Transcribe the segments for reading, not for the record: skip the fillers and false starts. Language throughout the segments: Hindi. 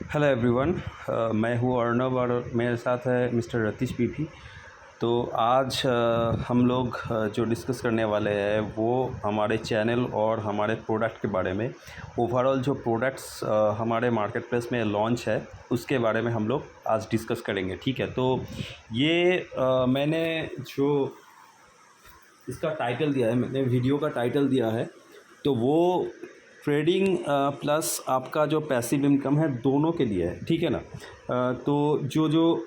Hello everyone. मैं हूँ अर्नब और मेरे साथ है मिस्टर रतीश पीपी। तो आज हम लोग जो डिस्कस करने वाले हैं वो हमारे चैनल और हमारे प्रोडक्ट के बारे में, ओवरऑल जो प्रोडक्ट्स हमारे मार्केट प्लेस में लॉन्च है उसके बारे में हम लोग आज डिस्कस करेंगे। ठीक है, तो ये मैंने जो इसका टाइटल दिया है, मैंने वीडियो का टाइटल दिया है, तो वो ट्रेडिंग प्लस आपका जो पैसिव इनकम है दोनों के लिए है। ठीक है ना। तो जो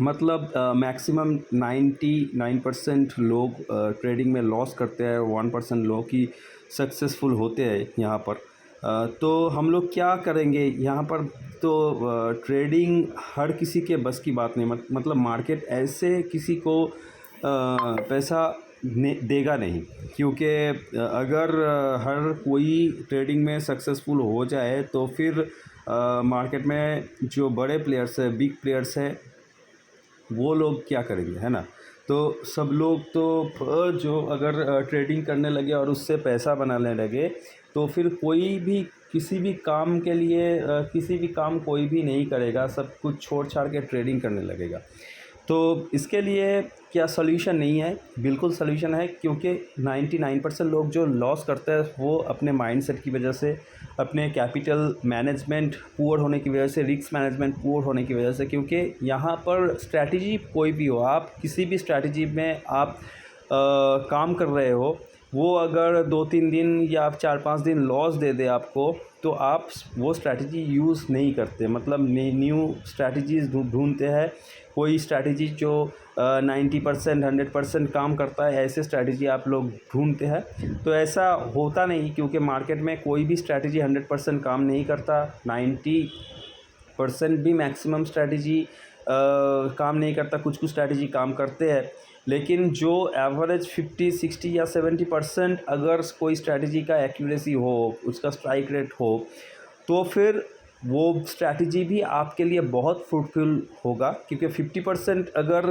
मतलब मैक्सिमम 99% लोग ट्रेडिंग में लॉस करते हैं, 1% लोग ही सक्सेसफुल होते हैं यहाँ पर। तो हम लोग क्या करेंगे यहाँ पर। तो ट्रेडिंग हर किसी के बस की बात नहीं, मतलब मार्केट ऐसे किसी को पैसा देगा नहीं, क्योंकि अगर हर कोई ट्रेडिंग में सक्सेसफुल हो जाए तो फिर मार्केट में जो बड़े प्लेयर्स हैं, बिग प्लेयर्स हैं, वो लोग क्या करेंगे, है ना। तो सब लोग तो जो अगर ट्रेडिंग करने लगे और उससे पैसा बनाने लगे तो फिर कोई भी किसी भी काम के लिए किसी भी काम कोई भी नहीं करेगा, सब कुछ छोड़ छाड़ के ट्रेडिंग करने लगेगा। तो इसके लिए क्या सॉल्यूशन नहीं है? बिल्कुल सॉल्यूशन है, क्योंकि 99% लोग जो लॉस करते हैं वो अपने माइंडसेट की वजह से, अपने कैपिटल मैनेजमेंट पुअर होने की वजह से, रिस्क मैनेजमेंट पुअर होने की वजह से। क्योंकि यहाँ पर स्ट्रैटेजी कोई भी हो, आप किसी भी स्ट्रैटेजी में आप काम कर रहे हो, वो अगर 2-3 दिन या 4-5 दिन लॉस दे दे आपको, तो आप वो स्ट्रैटेजी यूज़ नहीं करते, मतलब न्यू स्ट्रैटेजीज़ ढूंढते हैं। कोई स्ट्रैटेजी जो 90% 100% काम करता है, ऐसे स्ट्रैटेजी आप लोग ढूंढते हैं। तो ऐसा होता नहीं, क्योंकि मार्केट में कोई भी स्ट्रैटेजी 100% काम नहीं करता। 90% भी मैक्सिमम स्ट्रैटेजी काम नहीं करता, कुछ स्ट्रैटेजी काम करते हैं। लेकिन जो एवरेज 50, 60 या 70% अगर कोई स्ट्रैटेजी का एक्यूरेसी हो, उसका स्ट्राइक रेट हो, तो फिर वो स्ट्रैटेजी भी आपके लिए बहुत फ्रूटफुल होगा। क्योंकि 50% अगर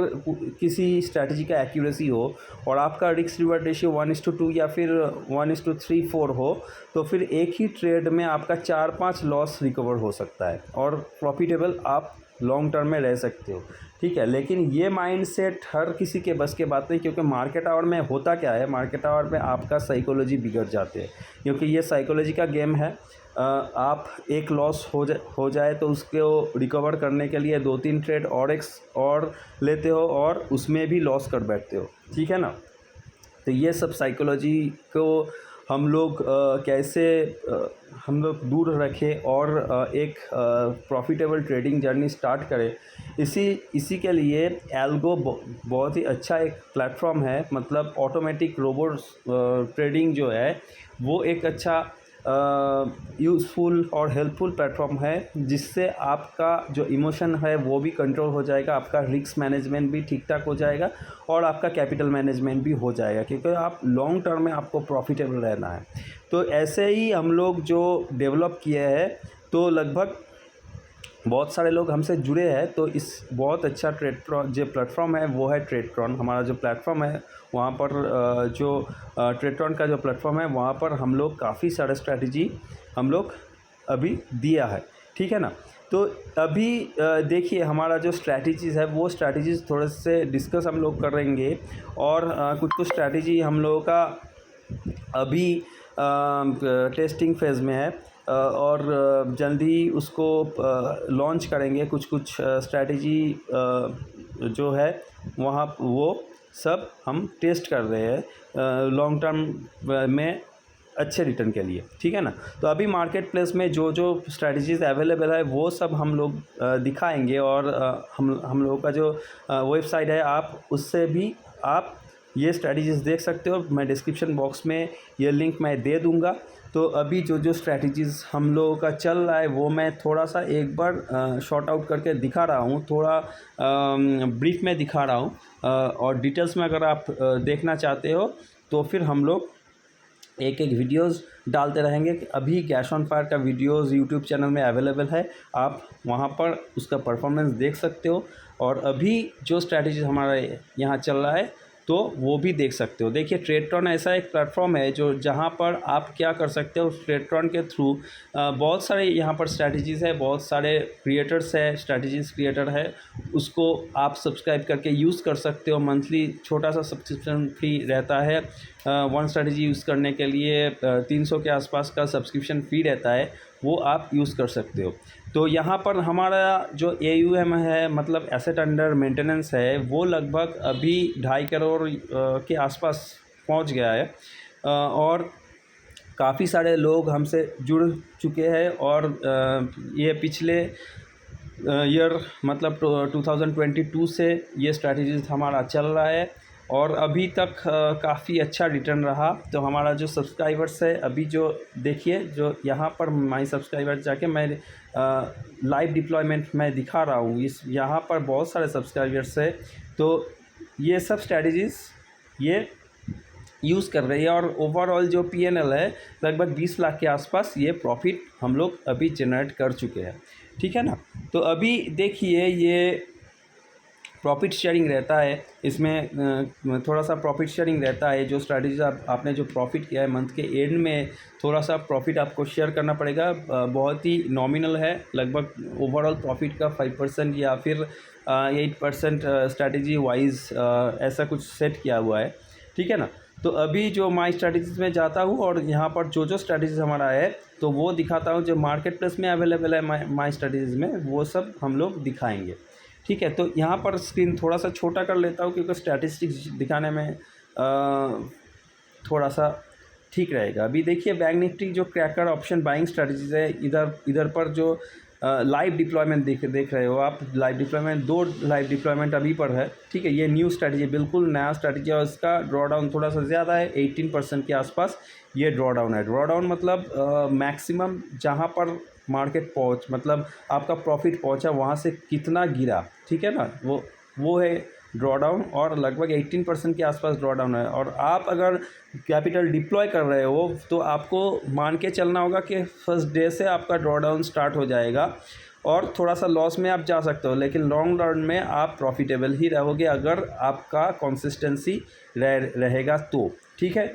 किसी स्ट्रैटेजी का एक्यूरेसी हो और आपका रिस्क रिवॉर्ड रेशियो 1:2 या फिर 1:3-4 हो, तो फिर एक ही ट्रेड में आपका 4-5 लॉस रिकवर हो सकता है और प्रॉफिटेबल आप लॉन्ग टर्म में रह सकते हो। ठीक है, लेकिन ये माइंडसेट हर किसी के बस के बात नहीं, क्योंकि मार्केट आवर में होता क्या है, मार्केट आवर में आपका साइकोलॉजी बिगड़ जाते हैं, क्योंकि ये साइकोलॉजी का गेम है। आप एक लॉस हो जाए तो उसको रिकवर करने के लिए 2-3 ट्रेड और लेते हो और उसमें भी लॉस कर बैठते हो। ठीक है ना। तो ये सब साइकोलॉजी को हम लोग कैसे हम लोग दूर रखें और एक प्रॉफिटेबल ट्रेडिंग जर्नी स्टार्ट करें, इसी के लिए एल्गो बहुत ही अच्छा एक प्लेटफॉर्म है। मतलब ऑटोमेटिक रोबोट ट्रेडिंग जो है वो एक अच्छा यूज़फुल और हेल्पफुल प्लेटफॉर्म है, जिससे आपका जो इमोशन है वो भी कंट्रोल हो जाएगा, आपका रिस्क मैनेजमेंट भी ठीक ठाक हो जाएगा और आपका कैपिटल मैनेजमेंट भी हो जाएगा, क्योंकि आप लॉन्ग टर्म में आपको प्रॉफिटेबल रहना है। तो ऐसे ही हम लोग जो डेवलप किए हैं, तो लगभग बहुत सारे लोग हमसे जुड़े हैं। तो इस बहुत अच्छा ट्रेडट्रॉन जो प्लेटफॉर्म है वो है ट्रेडट्रॉन। हमारा जो प्लेटफॉर्म है वहाँ पर जो ट्रेडट्रॉन का जो प्लेटफॉर्म है वहाँ पर हम लोग काफ़ी सारे स्ट्रैटेजी हम लोग अभी दिया है। ठीक है ना। तो अभी देखिए हमारा जो स्ट्रैटेजीज़ है वो स्ट्रैटेजीज़ थोड़े से डिस्कस हम लोग करेंगे, और कुछ स्ट्रैटेजी हम लोगों का अभी टेस्टिंग फेज़ में है और जल्दी उसको लॉन्च करेंगे। कुछ स्ट्रैटेजी जो है वहाँ वो सब हम टेस्ट कर रहे हैं लॉन्ग टर्म में अच्छे रिटर्न के लिए। ठीक है ना। तो अभी मार्केट प्लेस में जो स्ट्रैटेजीज़ अवेलेबल है वो सब हम लोग दिखाएंगे, और हम लोगों का जो वेबसाइट है आप उससे भी आप ये स्ट्रैटेजीज़ देख सकते हो। मैं डिस्क्रिप्शन बॉक्स में ये लिंक मैं दे दूँगा। तो अभी जो स्ट्रैटेजीज़ हम लोगों का चल रहा है वो मैं थोड़ा सा एक बार शॉर्ट आउट करके दिखा रहा हूँ, थोड़ा ब्रीफ में दिखा रहा हूँ। और डिटेल्स में अगर आप देखना चाहते हो तो फिर हम लोग एक वीडियोस डालते रहेंगे। अभी कैश ऑन फायर का वीडियोस यूट्यूब चैनल में अवेलेबल है, आप वहां पर उसका परफॉर्मेंस देख सकते हो। और अभी जो स्ट्रैटेजी हमारा यहाँ चल रहा है तो वो भी देख सकते हो। देखिए ट्रेडट्रॉन ऐसा एक प्लेटफॉर्म है जो जहाँ पर आप क्या कर सकते हो, ट्रेडट्रॉन के थ्रू बहुत सारे यहाँ पर स्ट्रैटेजीज़ है, बहुत सारे क्रिएटर्स है, स्ट्रैटेजीज़ क्रिएटर है, उसको आप सब्सक्राइब करके यूज़ कर सकते हो। मंथली छोटा सा सब्सक्रिप्शन फी रहता है, वन स्ट्रैटेजी यूज़ करने के लिए 300 के आसपास का सब्सक्रिप्शन फ़ी रहता है, वो आप यूज़ कर सकते हो। तो यहाँ पर हमारा जो AUM है, मतलब एसेट अंडर मेंटेनेंस है, वो लगभग अभी 2.5 करोड़ के आसपास पहुँच गया है। और काफ़ी सारे लोग हमसे जुड़ चुके हैं और ये पिछले ईयर मतलब 2022 से ये स्ट्रैटेजीज हमारा चल रहा है और अभी तक काफ़ी अच्छा रिटर्न रहा। तो हमारा जो सब्सक्राइबर्स है अभी जो देखिए, जो यहाँ पर माई सब्सक्राइबर जाके मैं लाइव डिप्लॉयमेंट मैं दिखा रहा हूँ, इस यहाँ पर बहुत सारे सब्सक्राइबर्स है। तो ये सब स्ट्रैटेजीज़ ये यूज़ कर रही है और ओवरऑल जो PNL है लगभग 20 लाख के आसपास ये प्रॉफिट हम लोग अभी जनरेट कर चुके हैं, ठीक है ना। तो अभी देखिए ये प्रॉफिट शेयरिंग रहता है, इसमें थोड़ा सा प्रॉफिट शेयरिंग रहता है। जो स्ट्रैटेजी आपने जो प्रॉफिट किया है मंथ के एंड में थोड़ा सा प्रॉफिट आपको शेयर करना पड़ेगा, बहुत ही नॉमिनल है, लगभग ओवरऑल प्रॉफिट का 5% या फिर 8% स्ट्रैटेजी वाइज ऐसा कुछ सेट किया हुआ है, ठीक है ना। तो अभी जो माई स्ट्रैटेजीज़ में जाता हूँ और यहाँ पर जो स्ट्रैटेजीज़ हमारा है तो वो दिखाता हूँ, जो मार्केट प्लेस में अवेलेबल है माई स्ट्रैटेजीज़ में वो सब हम लोग दिखाएंगे, ठीक है। तो यहाँ पर स्क्रीन थोड़ा सा छोटा कर लेता हूँ क्योंकि स्टैटिस्टिक्स दिखाने में थोड़ा सा ठीक रहेगा। अभी देखिए बैंक निफ्टी जो क्रैकर ऑप्शन बाइंग स्ट्रैटेजीज़ है, इधर पर जो लाइव डिप्लॉयमेंट देख रहे हो आप, लाइव डिप्लॉयमेंट 2 लाइव डिप्लॉयमेंट अभी पर है, ठीक है। ये न्यू स्ट्रैटेजी, बिल्कुल नया स्ट्रैटेजी है और इसका ड्रॉ डाउन थोड़ा सा ज़्यादा है, 18% के आसपास ये ड्रॉ डाउन है। ड्रॉ डाउन मतलब मैक्सिमम जहाँ पर मार्केट पहुँच मतलब आपका प्रॉफिट पहुँचा वहाँ से कितना गिरा, ठीक है ना, वो है ड्रॉ डाउन और लगभग 18% के आसपास ड्रॉ डाउन है। और आप अगर कैपिटल डिप्लॉय कर रहे हो तो आपको मान के चलना होगा कि फर्स्ट डे से आपका ड्रॉ डाउन स्टार्ट हो जाएगा और थोड़ा सा लॉस में आप जा सकते हो, लेकिन लॉन्ग रन में आप प्रॉफिटेबल ही रहोगे अगर आपका कंसिस्टेंसी रहेगा तो, ठीक है।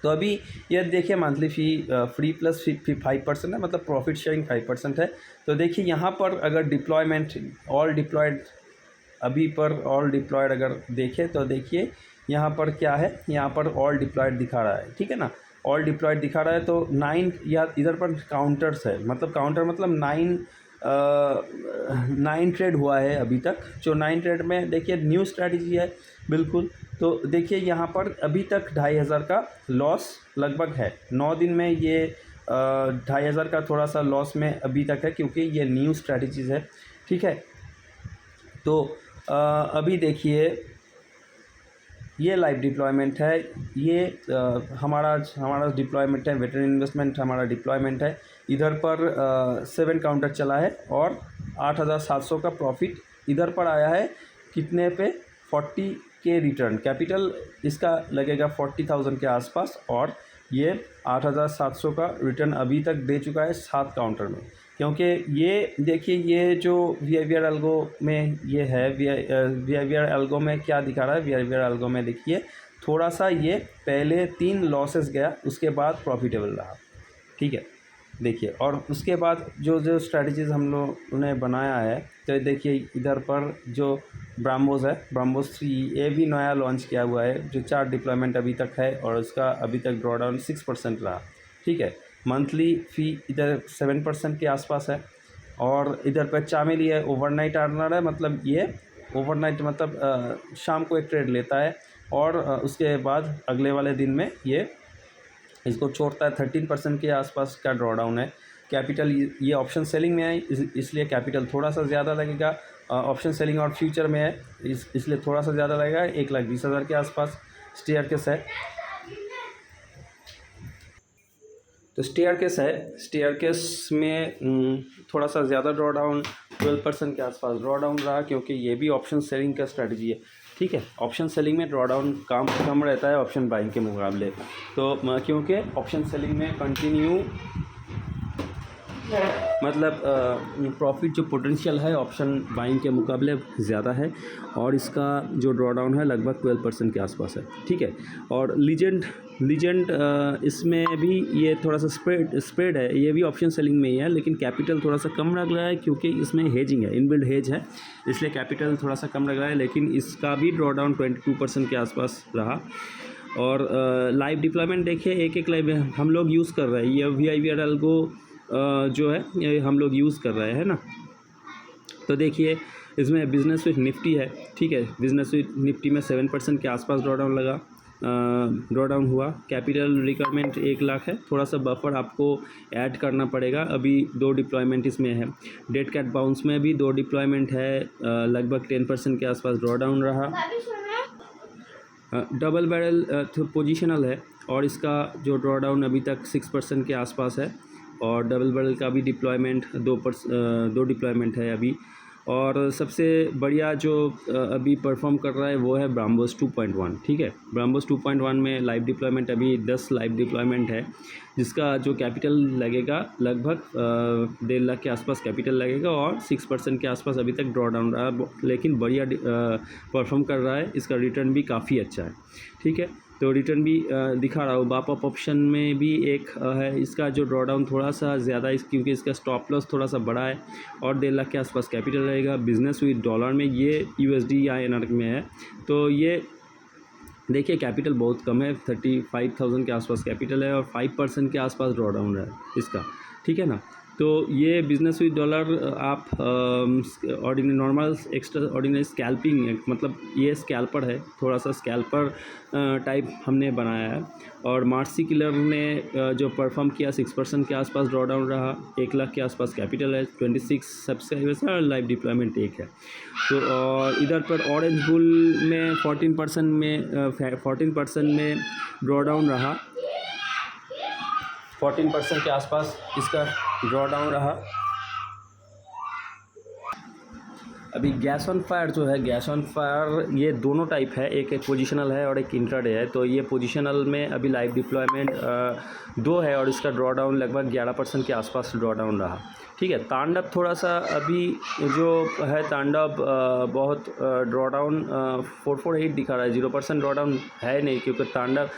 तो अभी ये देखिए मंथली फ़ी फ्री प्लस 5% है, मतलब प्रॉफिट शेयरिंग 5% है। तो देखिए यहाँ पर अगर डिप्लॉयमेंट ऑल डिप्लॉयड अभी पर ऑल डिप्लॉयड अगर देखें तो देखिए यहाँ पर क्या है, यहाँ पर ऑल डिप्लॉयड दिखा रहा है, ठीक है ना, ऑल डिप्लॉयड दिखा रहा है। तो 9 या इधर पर काउंटर्स है, मतलब काउंटर मतलब 9 ट्रेड हुआ है अभी तक। जो 9 ट्रेड में देखिए न्यू स्ट्रैटेजी है बिल्कुल। तो देखिए यहाँ पर अभी तक 2,500 का लॉस लगभग है, 9 दिन में ये 2,500 का थोड़ा सा लॉस में अभी तक है क्योंकि ये न्यू स्ट्रैटेजीज़ है, ठीक है। तो अभी देखिए ये लाइव डिप्लॉयमेंट है, ये हमारा डिप्लॉयमेंट है, वेटरन इन्वेस्टमेंट हमारा डिप्लॉयमेंट है। इधर पर 7 काउंटर चला है और 8,700 का प्रॉफिट इधर पर आया है। कितने पे? 40 के रिटर्न, कैपिटल इसका लगेगा 40,000 के आसपास और ये 8,700 का रिटर्न अभी तक दे चुका है 7 काउंटर में। क्योंकि ये देखिए ये जो बिहेवियर एल्गो में ये है, बिहेवियर एल्गो में क्या दिखा रहा है, बिहेवियर एल्गो में देखिए थोड़ा सा ये पहले 3 लॉसेस गया, उसके बाद प्रॉफिटेबल रहा, ठीक है। देखिए और उसके बाद जो स्ट्रैटेजीज़ हम लोगों ने बनाया है, तो देखिए इधर पर जो ब्राह्मोस है, ब्राह्मोस 3 ये भी नया लॉन्च किया हुआ है, जो 4 डिप्लॉयमेंट अभी तक है और उसका अभी तक ड्रॉ डाउन 6% रहा, ठीक है। मंथली फ़ी इधर 7% के आसपास है और इधर पर चामेली है, ओवरनाइट अर्नर है, मतलब ये ओवरनाइट मतलब शाम को एक ट्रेड लेता है और उसके बाद अगले वाले दिन में ये इसको छोड़ता है। 13% के आसपास का ड्रॉ डाउन है। कैपिटल ये ऑप्शन सेलिंग में है, इसलिए कैपिटल थोड़ा सा ज़्यादा लगेगा। ऑप्शन सेलिंग और फ्यूचर में है, इसलिए थोड़ा सा ज़्यादा लगेगा, 1,20,000 के आसपास स्टेयरकेस है। तो स्टेयरकेस है, स्टेयरकेस में थोड़ा सा ज़्यादा ड्रॉ डाउन 12% के आसपास ड्रॉ डाउन रहा, क्योंकि ये भी ऑप्शन सेलिंग का स्ट्रैटेजी है, ठीक है। ऑप्शन सेलिंग में ड्रॉ डाउन कम रहता है ऑप्शन बाइंग के मुकाबले। तो क्योंकि ऑप्शन सेलिंग में कंटिन्यू मतलब प्रॉफिट जो पोटेंशियल है ऑप्शन बाइंग के मुकाबले ज़्यादा है और इसका जो ड्रॉ डाउन है लगभग 12% के आसपास है, ठीक है। और लीजेंड इसमें भी ये थोड़ा सा स्प्रेड है, ये भी ऑप्शन सेलिंग में ही है, लेकिन कैपिटल थोड़ा सा कम लग रहा है क्योंकि इसमें हेजिंग है, इनबिल्ड हेज है, इसलिए कैपिटल थोड़ा सा कम लग रहा है। लेकिन इसका भी ड्रॉ डाउन 22% के आसपास रहा। और लाइव डिप्लॉयमेंट देखिए, एक लाइव हम लोग यूज़ कर रहे हैं, ये VIVR एल्गो जो है ये हम लोग यूज़ कर रहे हैं ना। तो देखिए इसमें बिजनेस विथ निफ्टी है, ठीक है। बिजनेस विथ निफ्टी में 7% के आसपास ड्रॉ डाउन हुआ। कैपिटल रिक्वायरमेंट 1 लाख है, थोड़ा सा बफर आपको ऐड करना पड़ेगा। अभी 2 डिप्लॉयमेंट इसमें है। डेड कैट बाउंस में भी 2 डिप्लॉयमेंट है, लगभग 10% के आसपास ड्रॉ डाउन रहा। डबल बैरल पोजिशनल है और इसका जो ड्रॉ डाउन अभी तक 6% के आसपास है। और डबल बैरल का भी डिप्लॉयमेंट 2 डिप्लॉयमेंट है अभी। और सबसे बढ़िया जो अभी परफॉर्म कर रहा है वो है ब्राम्बोस 2.1, ठीक है। ब्राम्बोस 2.1 में लाइव डिप्लॉयमेंट अभी 10 लाइव डिप्लॉयमेंट है, जिसका जो कैपिटल लगेगा लगभग 1.5 लाख के आसपास कैपिटल लगेगा और 6% के आसपास अभी तक ड्रॉ डाउन रहा, लेकिन बढ़िया परफॉर्म कर रहा है। इसका रिटर्न भी काफ़ी अच्छा है, ठीक है। तो रिटर्न भी दिखा रहा हूँ। बाप अप ऑप्शन में भी एक है, इसका जो ड्रॉ डाउन थोड़ा सा ज़्यादा है क्योंकि इसका स्टॉप लॉस थोड़ा सा बड़ा है और 1.5 लाख के आसपास कैपिटल रहेगा। बिजनेस विद डॉलर में ये USD या INR में है, तो ये देखिए कैपिटल बहुत कम है, 35,000 के आसपास कैपिटल है और 5% के आसपास ड्रॉ डाउन है इसका, ठीक है ना। तो ये बिजनेस विद डॉलर आप ordinary normal extraordinary scalping, मतलब ये स्कैल्पर है, थोड़ा सा स्कैल्पर टाइप हमने बनाया है। और मार्सी किलर ने जो परफॉर्म किया 6% के आसपास ड्रॉ डाउन रहा, 1 लाख के आसपास कैपिटल है, 26 सब्सक्राइबर्स है और लाइव डिप्लॉयमेंट 1 है। तो और इधर पर ऑरेंज बुल में 14% में ड्रॉ डाउन रहा, 14% के आसपास इसका ड्रॉ डाउन रहा। अभी गैस ऑन फायर जो है, गैस ऑन फायर ये दोनों टाइप है, एक पोजिशनल है और एक इंट्राडे है। तो ये पोजिशनल में अभी लाइव डिप्लॉयमेंट 2 है और इसका ड्रॉ डाउन लगभग 11% के आसपास ड्रॉ डाउन रहा, ठीक है। तांडव थोड़ा सा अभी जो है, तांडव बहुत ड्रॉ डाउन 448 दिखा रहा है, 0% ड्रॉ डाउन है नहीं क्योंकि तांडव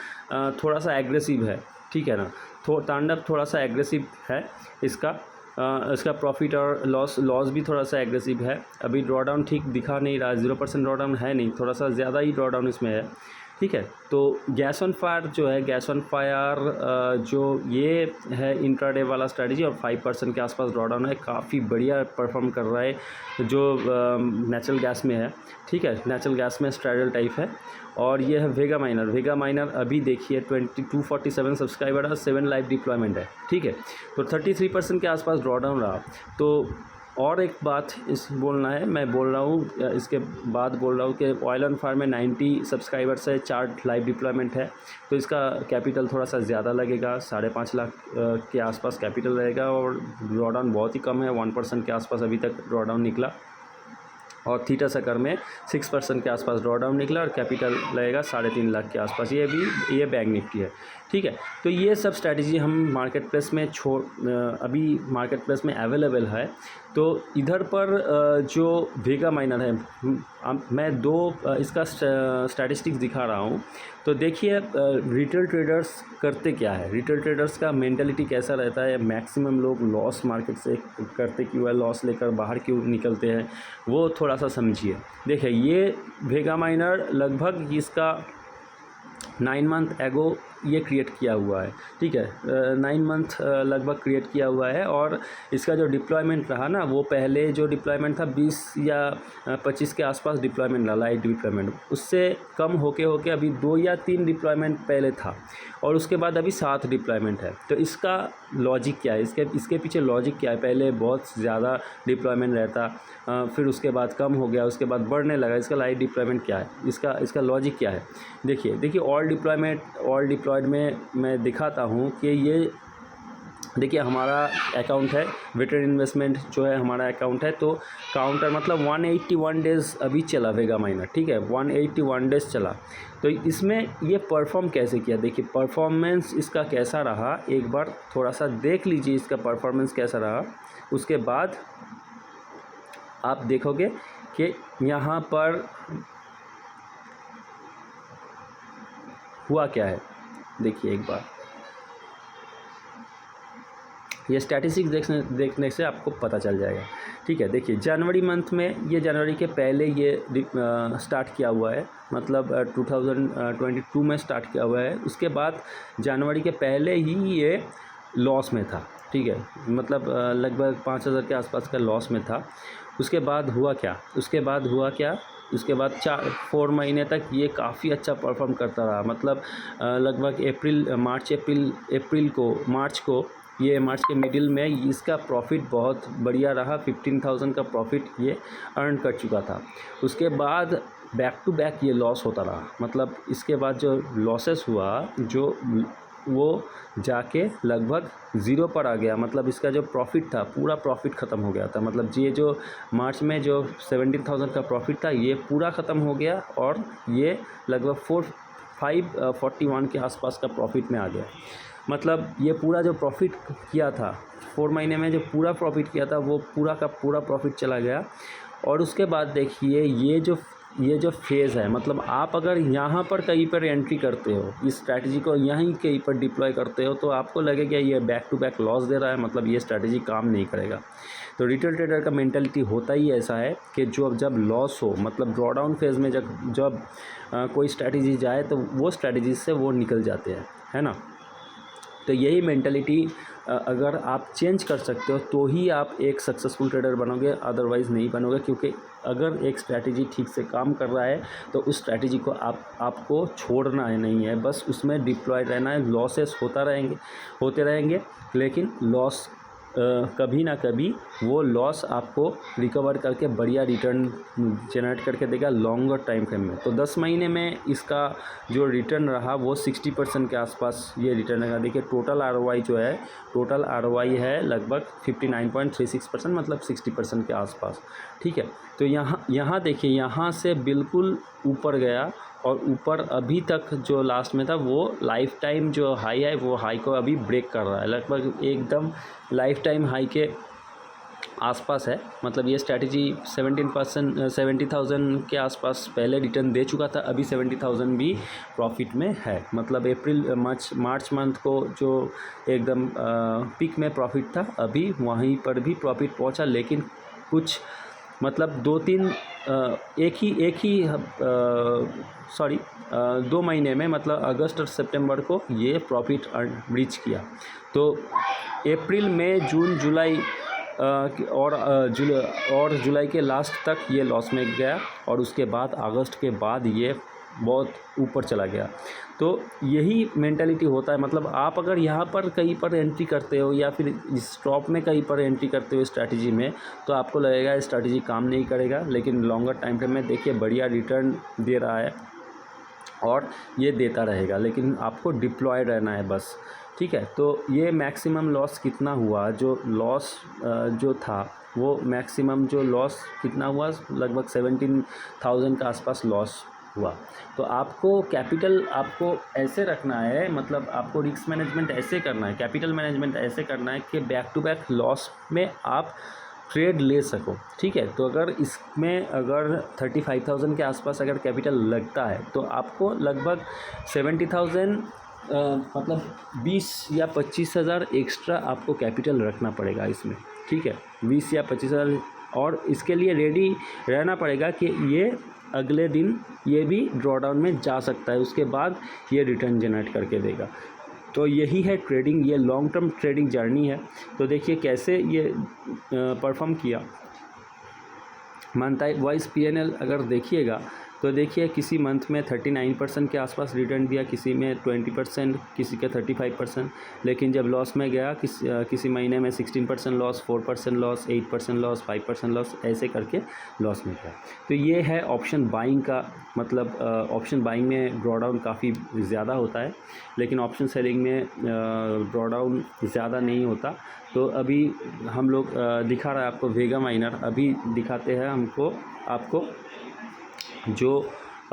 थोड़ा सा एग्रेसिव है, ठीक है ना। तांडव थोड़ा सा एग्रेसिव है इसका प्रॉफिट और लॉस भी थोड़ा सा एग्रेसिव है। अभी ड्रॉ डाउन ठीक दिखा नहीं रहा, 0% ड्रॉ डाउन है नहीं, थोड़ा सा ज़्यादा ही ड्रॉ डाउन इसमें है, ठीक है। तो गैस ऑन फायर जो है, गैस ऑन फायर जो ये है इंट्राडे वाला स्ट्रैटेजी और 5% के आसपास ड्रॉ डाउन है, काफ़ी बढ़िया परफॉर्म कर रहा है जो नेचुरल गैस में है, ठीक है। नेचुरल गैस में स्ट्रैडल टाइप है। और ये है वेगा माइनर अभी देखिए 247 सब्सक्राइबर है, 7 लाइव डिप्लॉयमेंट है, ठीक है। तो 33% के आसपास ड्रॉ डाउन रहा। तो और एक बात इस बोलना है, मैं बोल रहा हूँ इसके बाद बोल रहा हूँ कि ऑयल ऑन फायर में 90 सब्सक्राइबर्स है, 4 लाइव डिप्लॉयमेंट है, तो इसका कैपिटल थोड़ा सा ज़्यादा लगेगा, 5.5 लाख के आसपास कैपिटल रहेगा और ड्रॉ डाउन बहुत ही कम है, 1% के आसपास अभी तक ड्रॉ डाउन निकला। और थीटा सकर में 6% के आसपास ड्रॉ डाउन निकला और कैपिटल लगेगा 3.5 लाख के आसपास। ये बैंक निफ्टी है, ठीक है। तो ये सब स्ट्रैटेजी हम मार्केट प्लेस में अभी मार्केट प्लेस में अवेलेबल है। तो इधर पर जो वेगा माइनर है, मैं 2 इसका स्टैटिस्टिक्स दिखा रहा हूँ। तो देखिए रिटेल ट्रेडर्स करते क्या है, रिटेल ट्रेडर्स का मेंटालिटी कैसा रहता है, मैक्सिमम लोग लॉस मार्केट से करते क्यों है, लॉस लेकर बाहर क्यों निकलते हैं, वो थोड़ा सा समझिए। देखिए ये वेगा माइनर लगभग इसका 9 मंथ एगो ये क्रिएट किया हुआ है, ठीक है। 9 मंथ लगभग क्रिएट किया हुआ है और इसका जो डिप्लॉयमेंट रहा ना, वो पहले जो डिप्लॉयमेंट था 20 या 25 के आसपास डिप्लॉयमेंट रहा, लाइट डिप्लॉयमेंट, उससे कम होके अभी 2 या 3 डिप्लॉयमेंट पहले था और उसके बाद अभी 7 डिप्लॉयमेंट है। तो इसका लॉजिक क्या है, इसके पीछे लॉजिक क्या है, पहले बहुत ज़्यादा डिप्लॉयमेंट रहता, फिर उसके बाद कम हो गया, उसके बाद बढ़ने लगा, इसका लाइट डिप्लॉयमेंट क्या है, इसका लॉजिक क्या है। देखिए ऑल डिप्लॉयड में मैं दिखाता हूँ कि ये देखिए हमारा अकाउंट है वेटेड इन्वेस्टमेंट जो है हमारा अकाउंट है, तो काउंटर मतलब 181 डेज़ अभी चला वेगा माइनर, ठीक है, 181 डेज़ चला। तो इसमें ये परफॉर्म कैसे किया, देखिए परफॉर्मेंस इसका कैसा रहा, एक बार थोड़ा सा देख लीजिए इसका परफॉर्मेंस कैसा रहा। उसके बाद आप देखोगे कि यहाँ पर हुआ क्या है, देखिए एक बार ये स्टैटिस्टिक्स देखने से आपको पता चल जाएगा, ठीक है। देखिए जनवरी मंथ में, ये जनवरी के पहले ये स्टार्ट किया हुआ है, मतलब 2022 में स्टार्ट किया हुआ है। उसके बाद जनवरी के पहले ही ये लॉस में था, ठीक है, मतलब लगभग 5000 के आसपास का लॉस में था। उसके बाद हुआ क्या, उसके बाद 4 महीने तक ये काफ़ी अच्छा परफॉर्म करता रहा, मतलब लगभग मार्च के मिडिल में इसका प्रॉफिट बहुत बढ़िया रहा, 15,000 का प्रॉफिट ये अर्न कर चुका था। उसके बाद बैक टू बैक ये लॉस होता रहा, मतलब इसके बाद जो लॉसेस हुआ वो जाके लगभग ज़ीरो पर आ गया, मतलब इसका जो प्रॉफिट था पूरा प्रॉफिट ख़त्म हो गया था, मतलब ये जो मार्च में जो 17,000 का प्रॉफिट था ये पूरा ख़त्म हो गया और ये लगभग 541 के आसपास का प्रॉफिट में आ गया। मतलब ये पूरा जो प्रॉफिट किया था 4 महीने में, जो पूरा प्रॉफिट किया था वो पूरा का पूरा प्रॉफिट चला गया। और उसके बाद देखिए ये जो फेज़ है, मतलब आप अगर यहाँ पर कहीं पर एंट्री करते हो, इस स्ट्रैटेजी को यहीं कहीं पर डिप्लॉय करते हो, तो आपको लगेगा ये बैक टू बैक लॉस दे रहा है, मतलब ये स्ट्रैटेजी काम नहीं करेगा। तो रिटेल ट्रेडर का मेंटालिटी होता ही ऐसा है कि जब लॉस हो, मतलब ड्रॉडाउन फेज़ में जब कोई स्ट्रैटेजी जाए तो वो स्ट्रैटेजी से वो निकल जाते हैं, है ना। तो यही मेंटालिटी अगर आप चेंज कर सकते हो तो ही आप एक सक्सेसफुल ट्रेडर बनोगे, अदरवाइज़ नहीं बनोगे। क्योंकि अगर एक स्ट्रैटेजी ठीक से काम कर रहा है तो उस स्ट्रैटेजी को आपको छोड़ना है नहीं है, बस उसमें डिप्लॉयड रहना है। लॉसेस होते रहेंगे लेकिन लॉस कभी ना कभी वो लॉस आपको रिकवर करके बढ़िया रिटर्न जनरेट करके देगा लॉन्गर टाइम फ्रेम में। तो 10 महीने में इसका जो रिटर्न रहा वो 60% के आसपास ये रिटर्न रहेगा। देखिए टोटल आरओआई है लगभग 59.36%, मतलब 60% के आसपास, ठीक है। तो यहाँ देखिए, यहाँ से बिल्कुल ऊपर गया और ऊपर अभी तक जो लास्ट में था वो लाइफ टाइम जो हाई है वो हाई को अभी ब्रेक कर रहा है, लगभग एकदम लाइफ टाइम हाई के आसपास है। मतलब ये स्ट्रैटेजी 70,000 के आसपास पहले रिटर्न दे चुका था, अभी 70,000 भी प्रॉफिट में है। मतलब मार्च मंथ को जो एकदम पीक में प्रॉफिट था, अभी वहीं पर भी प्रॉफिट पहुंचा, लेकिन कुछ मतलब 2 महीने में, मतलब अगस्त और सितंबर को ये प्रॉफिट रीच किया। तो अप्रैल मई जून जुलाई और जुलाई के लास्ट तक ये लॉस में गया और उसके बाद अगस्त के बाद ये बहुत ऊपर चला गया। तो यही मेंटालिटी होता है। मतलब आप अगर यहाँ पर कहीं पर एंट्री करते हो या फिर स्टॉप में कहीं पर एंट्री करते हो स्ट्रैटेजी में, तो आपको लगेगा स्ट्रैटेजी काम नहीं करेगा, लेकिन लॉन्गर टाइम फ्रेम में देखिए बढ़िया रिटर्न दे रहा है और ये देता रहेगा, लेकिन आपको डिप्लॉयड रहना है बस, ठीक है। तो ये मैक्सिमम लॉस कितना हुआ, जो लॉस जो था वो मैक्सिमम जो लॉस कितना हुआ, लगभग 17,000 के आसपास लॉस हुआ। तो आपको कैपिटल आपको ऐसे रखना है, मतलब आपको रिस्क मैनेजमेंट ऐसे करना है, कैपिटल मैनेजमेंट ऐसे करना है कि बैक टू बैक लॉस में आप ट्रेड ले सको, ठीक है। तो अगर इसमें अगर 35,000 के आसपास अगर कैपिटल लगता है तो आपको लगभग 70,000 मतलब 20 या 25,000 एक्स्ट्रा आपको कैपिटल रखना पड़ेगा इसमें, ठीक है, 20 या 25,000। और इसके लिए रेडी रहना पड़ेगा कि ये अगले दिन ये भी ड्रॉडाउन में जा सकता है, उसके बाद ये रिटर्न जनरेट करके देगा। तो यही है ट्रेडिंग, ये लॉन्ग टर्म ट्रेडिंग जर्नी है। तो देखिए कैसे ये परफॉर्म किया। मंथ वाइज PNL अगर देखिएगा तो देखिए किसी मंथ में 39% के आसपास रिटर्न दिया, किसी में 20%, किसी का 35%, लेकिन जब लॉस में गया किसी महीने में 16% लॉस, 4% लॉस, 8% लॉस, 5% लॉस, ऐसे करके लॉस में गया। तो ये है ऑप्शन बाइंग का मतलब। ऑप्शन बाइंग में ड्रॉडाउन काफ़ी ज़्यादा होता है, लेकिन ऑप्शन सेलिंग में ड्रॉडाउन ज़्यादा नहीं होता। तो अभी हम लोग दिखा रहा है आपको वेगा माइनर, अभी दिखाते हैं आपको जो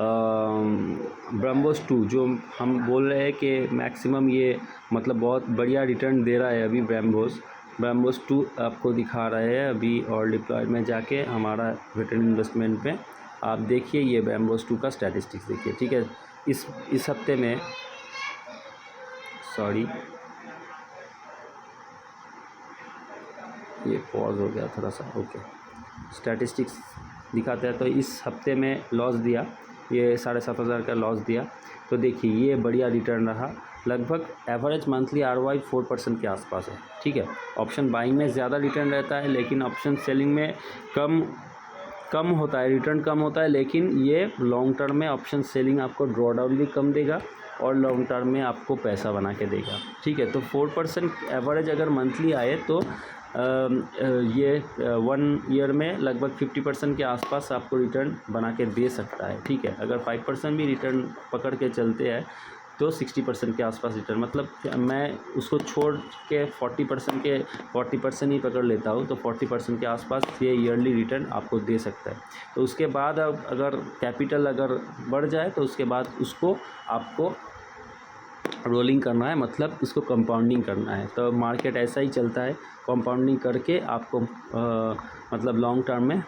ब्रह्मोस 2 जो हम बोल रहे हैं कि मैक्सिमम ये मतलब बहुत बढ़िया रिटर्न दे रहा है। अभी ब्रह्मोस 2 आपको दिखा रहे हैं अभी, और डिप्लॉय में जाके हमारा रिटर्न इन्वेस्टमेंट में आप देखिए ये ब्रह्मोस 2 का स्टैटिस्टिक्स देखिए, ठीक है। इस हफ्ते में सॉरी ये पॉज हो गया थोड़ा सा, ओके। स्टैटिस्टिक्स दिखाते हैं तो इस हफ्ते में लॉस दिया, ये 7,500 का लॉस दिया। तो देखिए ये बढ़िया रिटर्न रहा, लगभग एवरेज मंथली ROI 4% के आसपास है, ठीक है। ऑप्शन बाइंग में ज़्यादा रिटर्न रहता है, लेकिन ऑप्शन सेलिंग में कम होता है, रिटर्न कम होता है। लेकिन ये लॉन्ग टर्म में ऑप्शन सेलिंग आपको ड्रॉडाउन भी कम देगा और लॉन्ग टर्म में आपको पैसा बना के देगा, ठीक है। तो 4% एवरेज अगर मंथली आए तो ये 1 ईयर में लगभग 50% के आसपास आपको रिटर्न बना के दे सकता है, ठीक है। अगर 5% भी रिटर्न पकड़ के चलते हैं तो 60% के आसपास रिटर्न, मतलब मैं उसको छोड़ के 40% ही पकड़ लेता हूँ, तो 40% के आसपास ये ईयरली रिटर्न आपको दे सकता है। तो उसके बाद अब अगर कैपिटल अगर बढ़ जाए तो उसके बाद उसको आपको रोलिंग करना है, मतलब इसको कंपाउंडिंग करना है। तो मार्केट ऐसा ही चलता है, कंपाउंडिंग करके आपको मतलब लॉन्ग टर्म में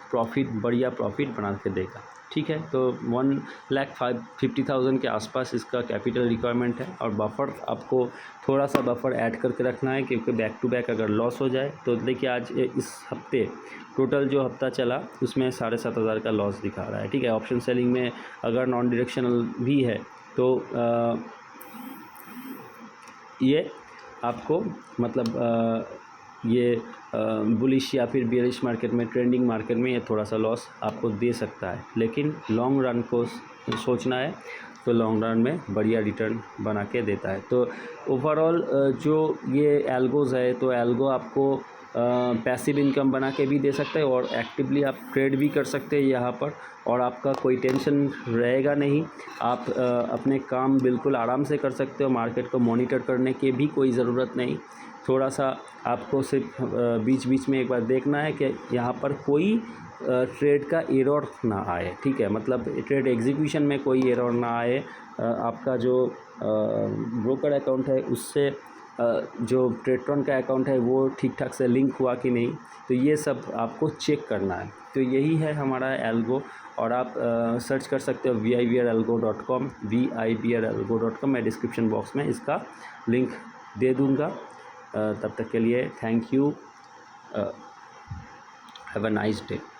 बढ़िया प्रॉफिट बना के देगा, ठीक है। तो 1,50,000 के आसपास इसका कैपिटल रिक्वायरमेंट है, और बफर आपको थोड़ा सा बफर ऐड करके रखना है, क्योंकि बैक टू बैक अगर लॉस हो जाए तो देखिए आज इस हफ्ते टोटल जो हफ्ता चला उसमें 7,500 का लॉस दिखा रहा है, ठीक है। ऑप्शन सेलिंग में अगर नॉन डायरेक्शनल भी है तो ये आपको मतलब ये बुलिश या फिर बेयरिश मार्केट में, ट्रेंडिंग मार्केट में ये थोड़ा सा लॉस आपको दे सकता है, लेकिन लॉन्ग रन को सोचना है तो लॉन्ग रन में बढ़िया रिटर्न बना के देता है। तो ओवरऑल जो ये एल्गोज़ है, तो एल्गो आपको पैसिव इनकम बना के भी दे सकते हैं और एक्टिवली आप ट्रेड भी कर सकते हैं यहाँ पर, और आपका कोई टेंशन रहेगा नहीं। आप अपने काम बिल्कुल आराम से कर सकते हो, मार्केट को मॉनिटर करने की भी कोई ज़रूरत नहीं। थोड़ा सा आपको सिर्फ बीच बीच में एक बार देखना है कि यहाँ पर कोई ट्रेड का एरर ना आए, ठीक है। मतलब ट्रेड एग्जीक्यूशन में कोई एरर ना आए, आपका जो ब्रोकर अकाउंट है उससे जो ट्रेडरन का अकाउंट है वो ठीक ठाक से लिंक हुआ कि नहीं, तो ये सब आपको चेक करना है। तो यही है हमारा एल्गो, और आप सर्च कर सकते हो vibralgo.com, vibralgo.com। मैं डिस्क्रिप्शन बॉक्स में इसका लिंक दे दूँगा। तब तक के लिए thank you, have a nice day.